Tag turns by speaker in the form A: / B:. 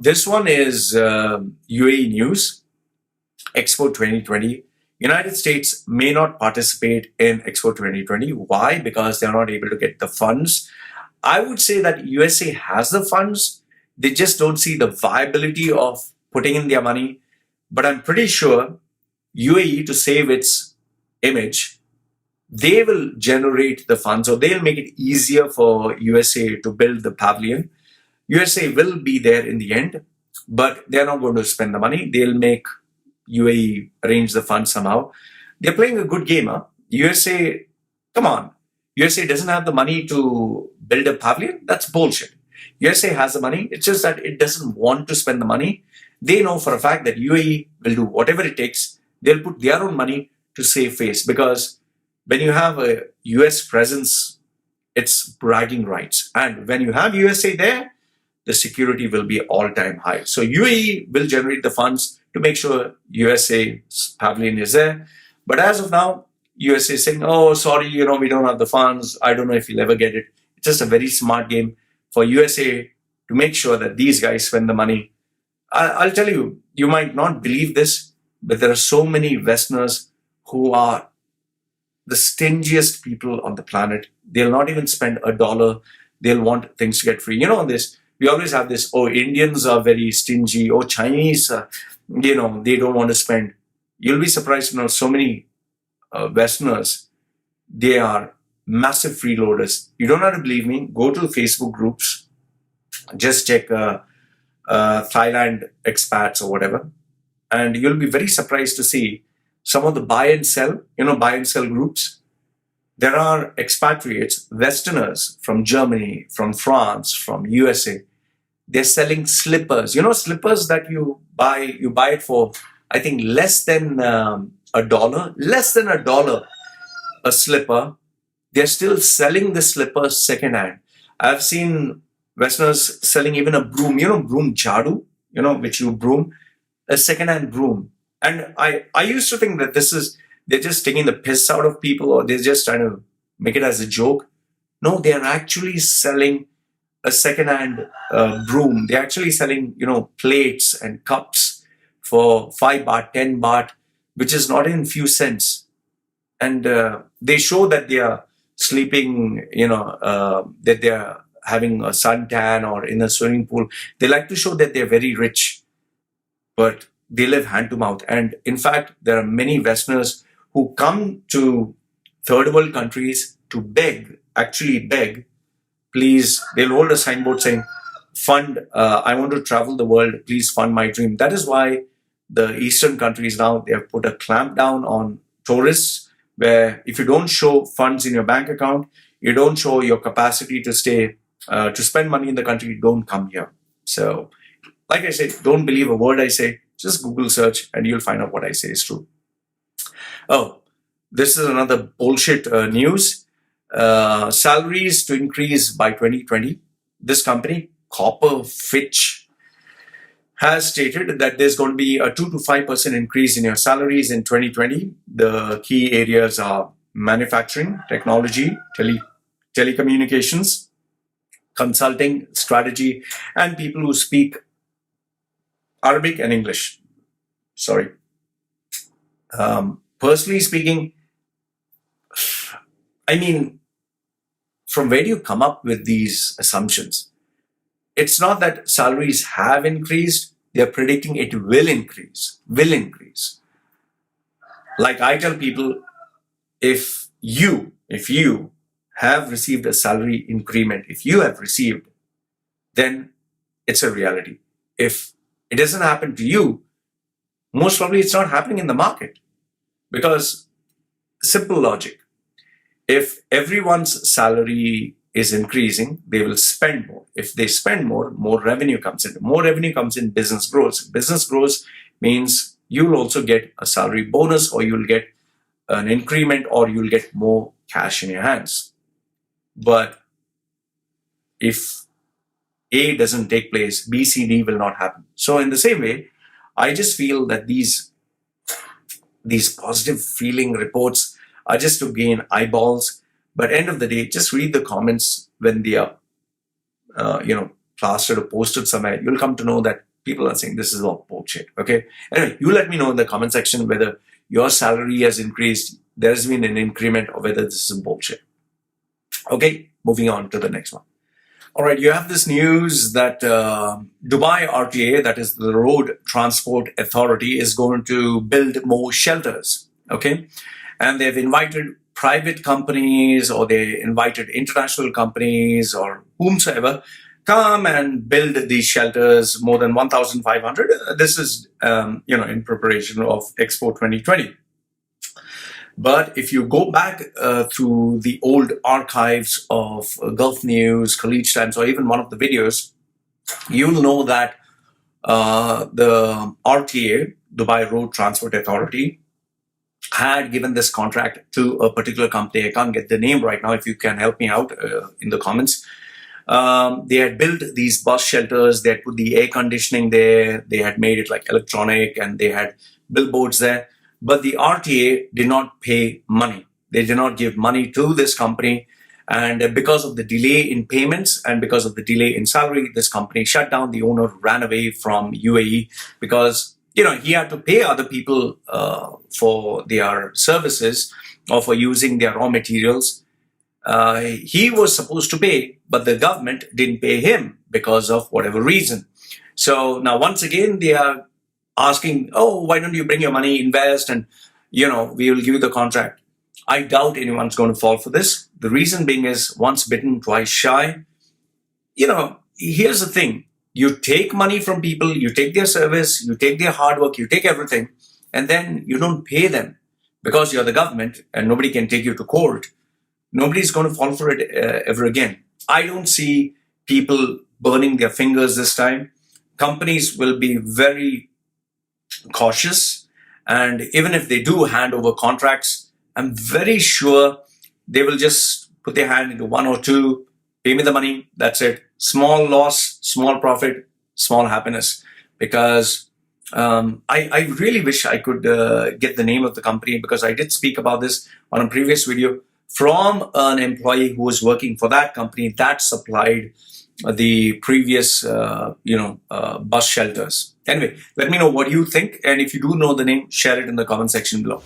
A: this one is UAE news, Expo 2020. United States may not participate in Expo 2020. Why? Because they're not able to get the funds. I would say that USA has the funds. They just don't see the viability of putting in their money. But I'm pretty sure UAE, to save its image, they will generate the funds, or they'll make it easier for USA to build the pavilion. USA will be there in the end, but they're not going to spend the money. They'll make UAE arrange the funds somehow. They're playing a good game, huh? USA, come on. USA doesn't have the money to build a pavilion. That's bullshit. USA has the money. It's just that it doesn't want to spend the money. They know for a fact that UAE will do whatever it takes. They'll put their own money to save face, because when you have a US presence, it's bragging rights. And when you have USA there, the security will be all-time high. So UAE will generate the funds to make sure USA's pavilion is there. But as of now, USA is saying, oh, sorry, we don't have the funds. I don't know if you'll ever get it. It's just a very smart game for USA to make sure that these guys spend the money. I'll tell you, you might not believe this, but there are so many Westerners who are the stingiest people on the planet. They'll not even spend $1. They'll want things to get free. We always have this, oh, Indians are very stingy. Oh, Chinese, they don't want to spend. You'll be surprised to know so many Westerners, they are massive freeloaders. You don't have to believe me. Go to Facebook groups. Just check Thailand expats or whatever. And you'll be very surprised to see some of the buy and sell groups. There are expatriates, Westerners from Germany, from France, from USA. They're selling slippers. Slippers that you buy it for, I think, less than $1, a slipper. They're still selling the slippers secondhand. I've seen Westerners selling even a broom, broom jadu, which you broom, a secondhand broom. And I used to think that they're just taking the piss out of people, or they're just trying to make it as a joke. No, they're actually selling a second-hand broom. They're actually selling, plates and cups for 5 baht, 10 baht, which is not in few cents. And they show that they are sleeping, that they are having a suntan or in a swimming pool. They like to show that they're very rich, but they live hand to mouth. And in fact, there are many Westerners who come to third world countries to beg, please, they'll hold a signboard saying, fund, I want to travel the world, please fund my dream. That is why the Eastern countries now, they have put a clamp down on tourists, where if you don't show funds in your bank account, you don't show your capacity to stay, to spend money in the country, don't come here. So, like I said, don't believe a word I say. Just Google search and you'll find out what I say is true. Oh, this is another bullshit news. Salaries to increase by 2020. This company, Copper Fitch, has stated that there's going to be a 2 to 5% increase in your salaries in 2020. The key areas are manufacturing, technology, telecommunications, consulting, strategy, and people who speak Arabic and English. Sorry. Personally speaking, from where do you come up with these assumptions? It's not that salaries have increased. They're predicting it will increase. Like I tell people, if you have received a salary increment, then it's a reality. If it doesn't happen to you, most probably it's not happening in the market. Because simple logic, if everyone's salary is increasing, they will spend more. If they spend more, more revenue comes in. More revenue comes in, business grows. Business grows means you'll also get a salary bonus, or you'll get an increment, or you'll get more cash in your hands. But if A doesn't take place, B, C, D will not happen. So in the same way, I just feel that these positive feeling reports are just to gain eyeballs. But end of the day, just read the comments when they are, plastered or posted somewhere. You'll come to know that People are saying this is all bullshit. Okay. Anyway, you let me know in the comment section whether your salary has increased, there's been an increment, or whether this is bullshit. Okay. Moving on to the next one. All right, you have this news that Dubai RTA, that is the Road Transport Authority, is going to build more shelters. Okay. And they've invited private companies, or they invited international companies or whomsoever, come and build these shelters, more than 1,500. This is, in preparation of Expo 2020. But if you go back through the old archives of Gulf News, Khaleej Times, or even one of the videos, you'll know that the RTA, Dubai Road Transport Authority, had given this contract to a particular company. I can't get the name right now. If you can help me out in the comments. They had built these bus shelters. They had put the air conditioning there. They had made it like electronic, and they had billboards there. But the RTA did not pay money. They did not give money to this company. And because of the delay in payments and because of the delay in salary, this company shut down. The owner ran away from UAE because, he had to pay other people for their services or for using their raw materials. He was supposed to pay, but the government didn't pay him because of whatever reason. So now once again, they are asking, oh, why don't you bring your money, invest, and, we will give you the contract. I doubt anyone's going to fall for this. The reason being is once bitten, twice shy. Here's the thing. You take money from people, you take their service, you take their hard work, you take everything, and then you don't pay them because you're the government and nobody can take you to court. Nobody's going to fall for it ever again. I don't see people burning their fingers this time. Companies will be very cautious. And even if they do hand over contracts, I'm very sure they will just put their hand into one or two, pay me the money, that's it. Small loss, small profit, small happiness. Because I really wish I could get the name of the company, because I did speak about this on a previous video from an employee who was working for that company that supplied the previous, bus shelters. Anyway, let me know what you think. And if you do know the name, share it in the comment section below.